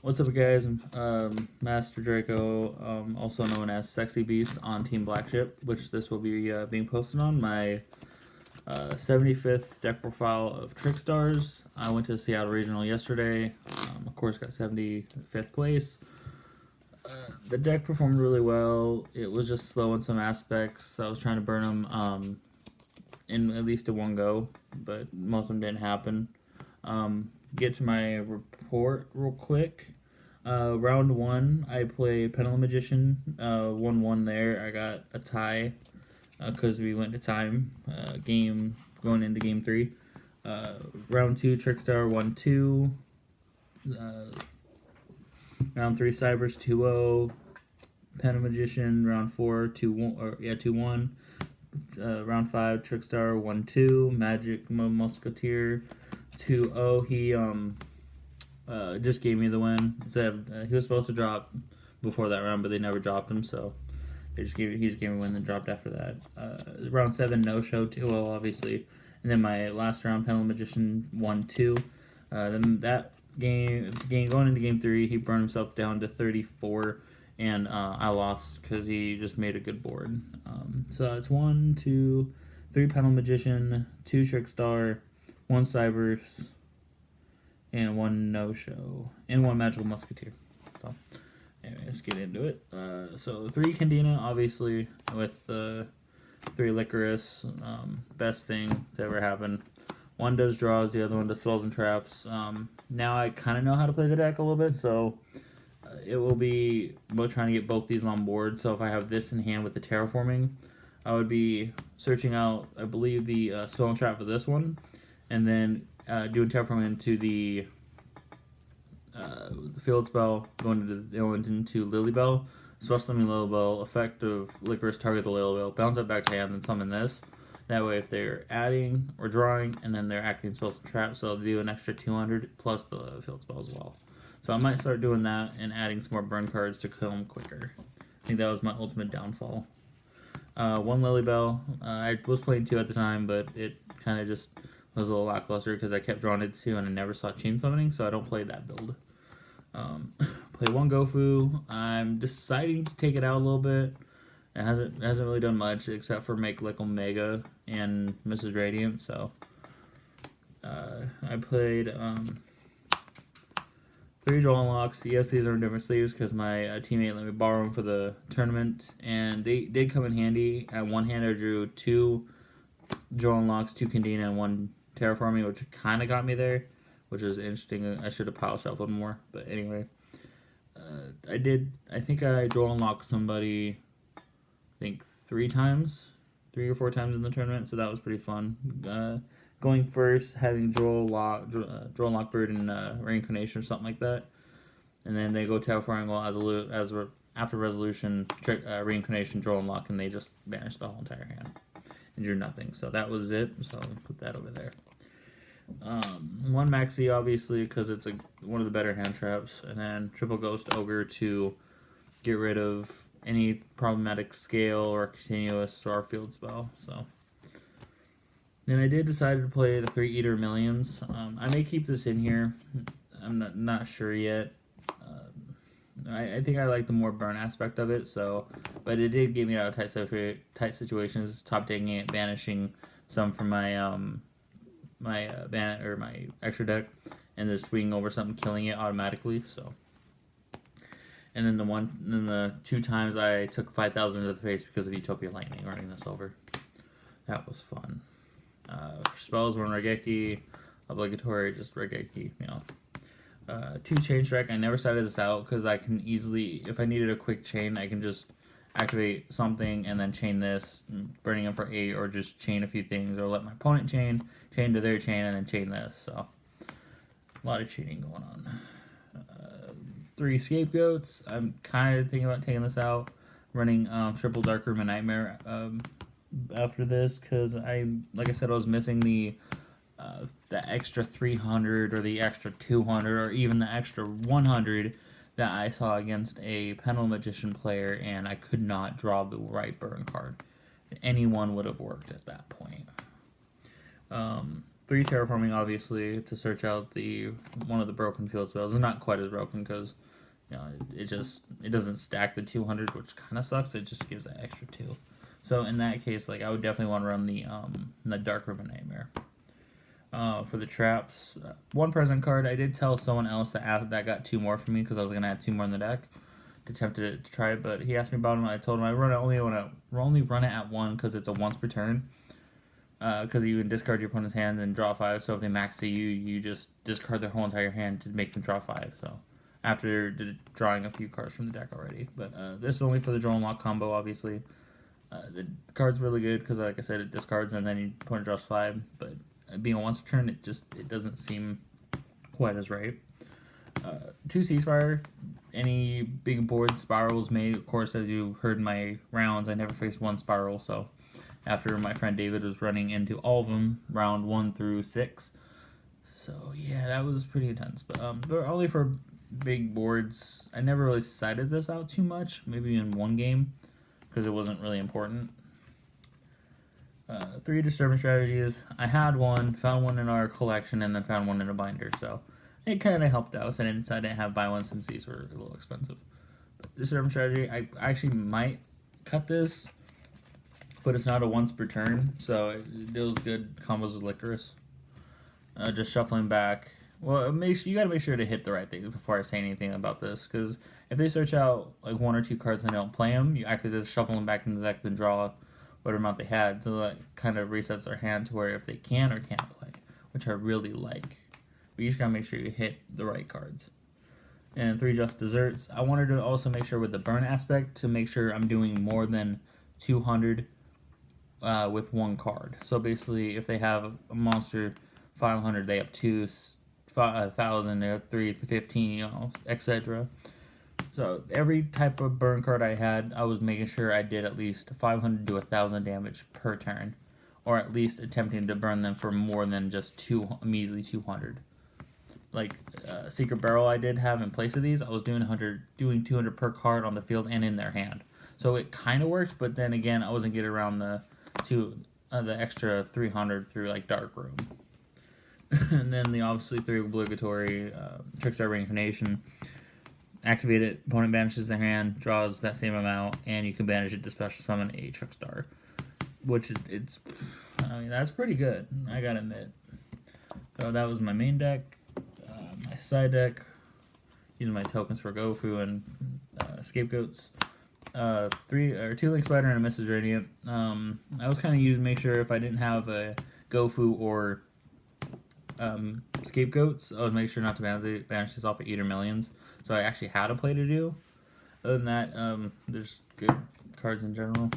What's up, guys? Master Draco, also known as Sexy Beast on Team Blackship, which this will be being posted on my 75th deck profile of Trickstars. I went to Seattle Regional yesterday. Of course, got 75th place. The deck performed really well. It was just slow in some aspects. I was trying to burn them in at least a one go, but most of them didn't happen. Get to my report real quick. Round one, I play Pendulum Magician. 1-1 there. I got a tie because we went to time. Game going into game three. Round two, Trickstar 1-2. Round three, Cybers 2-0. Pendulum Magician. Round four, 2-1. Round five, Trickstar 1-2. Magic Musketeer 2-0. He just gave me the win. He was supposed to drop before that round, but they never dropped him, so he just gave me a win, then dropped after that. Round 7, no show 2-0, obviously. And then my last round, Pendulum Magician 1-2. Then that game going into game 3, he burned himself down to 34, and I lost because he just made a good board. So it's 1, 2, 3 Pendulum Magician, 2 Trickstar, 1 Cybers, and 1 no-show, and 1 Magical Musketeer. So, anyway, let's get into it. So 3 Candina, obviously, with 3 Licorice, best thing to ever happen. One does draws, the other one does spells and traps. Now I kind of know how to play the deck a little bit, so it will be about trying to get both these on board. So if I have this in hand with the terraforming, I would be searching out, I believe, the spell and trap for this one, and then doing terraforming into the field spell, going into Lilybell, spell summon Lilybell, effect of Licorice, target the Lilybell, bounce it back to hand, and summon this. That way, if they're adding or drawing, and then they're acting spells and traps, so they'll do an extra 200 plus the field spell as well. So I might start doing that and adding some more burn cards to kill them quicker. I think that was my ultimate downfall. 1 Lilybell. I was playing 2 at the time, but it kind of just was a little lackluster because I kept drawing it 2 and I never saw chain summoning, so I don't play that build. Play 1 Gofu. I'm deciding to take it out a little bit. It hasn't really done much except for make like Omega and Mrs. Radiant. So I played 3 Joel Unlocks. Yes, these are in different sleeves because my teammate let me borrow them for the tournament, and they did come in handy. At one hand, I drew 2 Joel Unlocks, 2 Candina, and 1 Terraforming, which kind of got me there, which is interesting. I should have pile shuffled more, but anyway. I think I Joel Unlocked somebody, I think 3 or 4 times in the tournament, so that was pretty fun. Going first, having Joel Lockbird and Reincarnation or something like that, and then they go Terraforming well after Resolution, Reincarnation, Joel Unlock, and they just banish the whole entire hand and drew nothing. So that was it. So I'll put that over there. 1 Maxi, obviously, because it's one of the better hand traps, and then triple Ghost Ogre to get rid of any problematic scale or continuous or field spell. So then I did decide to play the 3 Eater Millions. I may keep this in here. I'm not sure yet. I think I like the more burn aspect of it. So, but it did get me out of tight situations. Top taking it, banishing some from my my extra deck, and then swinging over something, killing it automatically. So. And then the 2 times I took 5,000 to the face because of Utopia Lightning running this over. That was fun. Spells were Regeki, obligatory, just Regeki, 2 chain strike. I never sided this out because I can easily, if I needed a quick chain, I can just activate something and then chain this, burning them for 8, or just chain a few things, or let my opponent chain to their chain, and then chain this. So a lot of cheating going on. 3 Scapegoats. I'm kind of thinking about taking this out, running triple Dark Room and Nightmare after this, because like I said, I was missing the extra 300 or the extra 200 or even the extra 100 that I saw against a Pendulum Magician player, and I could not draw the right burn card. Anyone would have worked at that point. 3 terraforming, obviously, to search out the one of the broken field spells. It's not quite as broken because it doesn't stack the 200, which kind of sucks. It just gives that extra 2. So in that case, like I would definitely want to run the Dark Ribbon Nightmare. For the traps, 1 present card. I did tell someone else that got 2 more for me because I was gonna add 2 more in the deck. Attempted to try it, but he asked me about them. I told him I only run it at 1 because it's a once per turn. Because you can discard your opponent's hand and draw 5. So if they max to you, you just discard their whole entire hand to make them draw 5. So after drawing a few cards from the deck already, but this is only for the draw and lock combo, obviously. The card's really good because, like I said, it discards and then your opponent draws 5. But being a once per turn, it doesn't seem quite as right. 2 ceasefire. Any big board spirals made, of course, as you heard in my rounds, I never faced 1 spiral, so after my friend David was running into all of them, round 1 through 6. So yeah, that was pretty intense. But they're only for big boards. I never really cited this out too much, maybe in 1 game, because it wasn't really important. 3 disturbance strategies. I had 1, found 1 in our collection, and then found 1 in a binder, so it kind of helped out. So I didn't have buy one since these were a little expensive. But disturbance strategy, I actually might cut this, but it's not a once per turn, so it deals good combos with Licorice. Just shuffling back. Well, you gotta make sure to hit the right things before I say anything about this, because if they search out like 1 or 2 cards and they don't play them, you actually just shuffle them back into the deck and draw whatever amount they had, so that kind of resets their hand to where if they can or can't play, which I really like. But you just gotta make sure you hit the right cards. And 3 just desserts. I wanted to also make sure with the burn aspect to make sure I'm doing more than 200 with 1 card. So basically, if they have a monster 500, they have 2, 1,000, they have 3, 15, etc. So every type of burn card I had, I was making sure I did at least 500 to 1,000 damage per turn, or at least attempting to burn them for more than just measly 200. Like Secret Barrel I did have in place of these, I was doing 200 per card on the field and in their hand. So it kind of works, but then again, I wasn't getting around the extra 300 through like Dark Room. And then the obviously 3 obligatory Trickstar Reincarnation. Activate it, opponent banishes their hand, draws that same amount, and you can banish it to special summon a Trickstar. Which that's pretty good, I gotta admit. So that was my main deck. My side deck, using my tokens for Gofu and Scapegoats. 2 Link Spider and a Mrs. Radiant. I was kind of using make sure if I didn't have a Gofu or Scapegoats, I would make sure not to banish this off of Eater Millions. So I actually had a play to do. Other than that, there's good cards in general.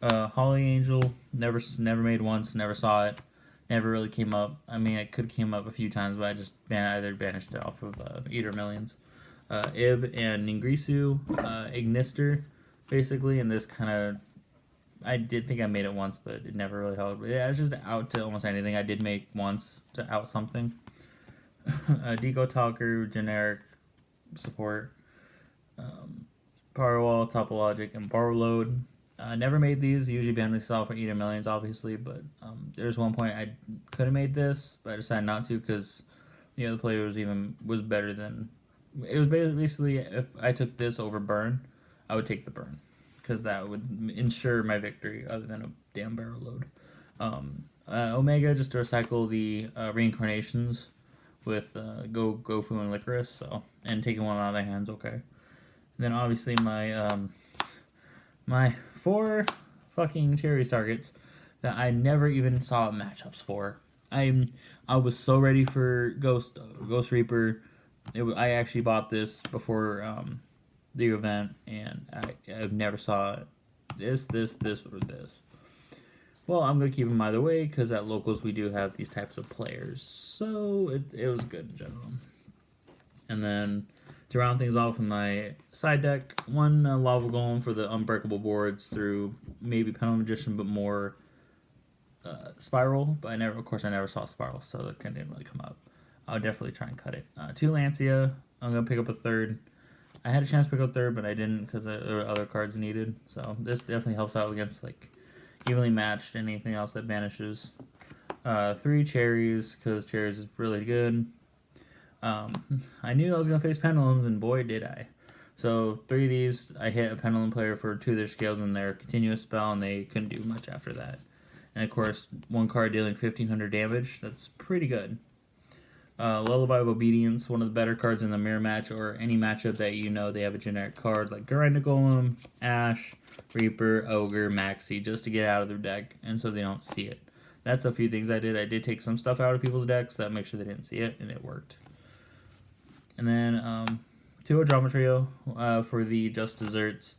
Holly Angel, never made once, never saw it. Never really came up. I mean, it could have came up a few times, but I just either banished it off of Eater Millions. Ib and Ningrisu, Ignister, basically, and this kind of... I did think I made it once, but it never really held. Yeah, it's just out to almost anything. I did make once to out something. Deco Talker, generic support. Power Wall, Topologic, and Barload. I never made these. Usually ban these off for Eater Millions, obviously, but there's one point I could have made this, but I decided not to because the other player was better than... It was basically, if I took this over Burn, I would take the Burn, because that would ensure my victory other than a damn barrel load. Omega, just to recycle the reincarnations with Gofu and Licorice, so, and taking one out of their hands, okay. And then obviously my 4 fucking Cherries targets that I never even saw matchups for. I was so ready for Ghost Reaper. I actually bought this before the event, and I never saw this, or this. Well, I'm going to keep them either way, because at locals we do have these types of players. So it was good in general. And then to round things off with my side deck, 1 Lava Golem for the unbreakable boards through maybe Penal Magician, but more Spiral. But I never saw Spiral, so that didn't really come up. I'll definitely try and cut it. 2 Lancia. I'm going to pick up a 3rd. I had a chance to pick up 3rd, but I didn't because there were other cards needed. So this definitely helps out against like evenly matched anything else that banishes. 3 cherries, because cherries is really good. I knew I was going to face pendulums, and boy, did I. So 3 of these, I hit a pendulum player for 2 of their scales in their continuous spell, and they couldn't do much after that. And of course, 1 card dealing 1500 damage, that's pretty good. Lullaby of Obedience, one of the better cards in the mirror match or any matchup that you know they have a generic card like Grind Golem, Ash, Reaper, Ogre, Maxi, just to get out of their deck and so they don't see it. That's a few things I did. I did take some stuff out of people's decks that make sure they didn't see it, and it worked. And then 2 Drama Trio for the Just Desserts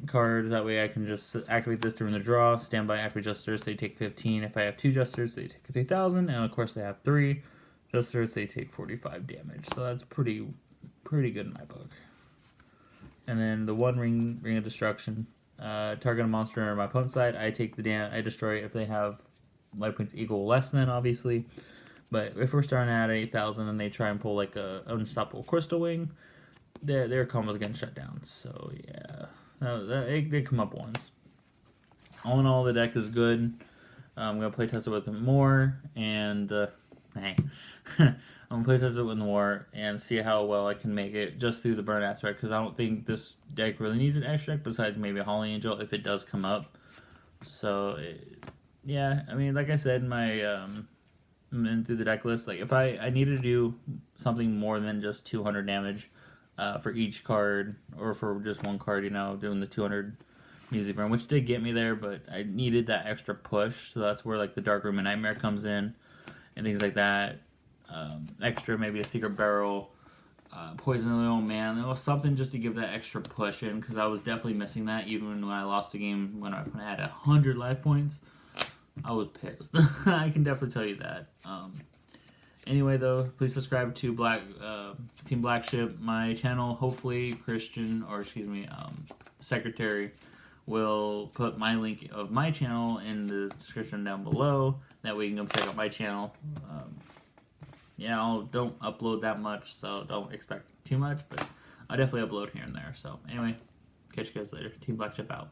card. That way I can just activate this during the draw. Standby, activate Just Desserts, they take 15. If I have 2 Just Desserts, they take 3,000. And of course they have 3 Just Desserts, they take 45 damage. So that's pretty good in my book. And then the 1 Ring of Destruction. Target a monster on my opponent's side. I take the I destroy it if they have life points equal or less than, obviously. But if we're starting at 8,000 and they try and pull like a Unstoppable Crystal Wing, their combo's getting shut down. So yeah, they come up once. All in all, the deck is good. I'm gonna play test it with it more, and I'm gonna play test it with more and see how well I can make it just through the burn aspect. Because I don't think this deck really needs an extra deck besides maybe a Holly Angel if it does come up. So yeah, I mean, like I said in my through the deck list, like if I needed to do something more than just 200 damage for each card, or for just 1 card, you know, doing the 200 music burn, which did get me there, but I needed that extra push. So that's where like the Dark Room and Nightmare comes in and things like that. Extra, maybe a Secret Barrel, Poison Oil Man. It was something just to give that extra push in, because I was definitely missing that. Even when I lost a game when I had 100 life points, I was pissed. I can definitely tell you that. Anyway, though, please subscribe to Team Blackship, my channel. Hopefully, Secretary will put my link of my channel in the description down below. That way you can come check out my channel. Yeah, I don't upload that much, so don't expect too much, but I definitely upload here and there. So anyway, catch you guys later. Team Blackship out.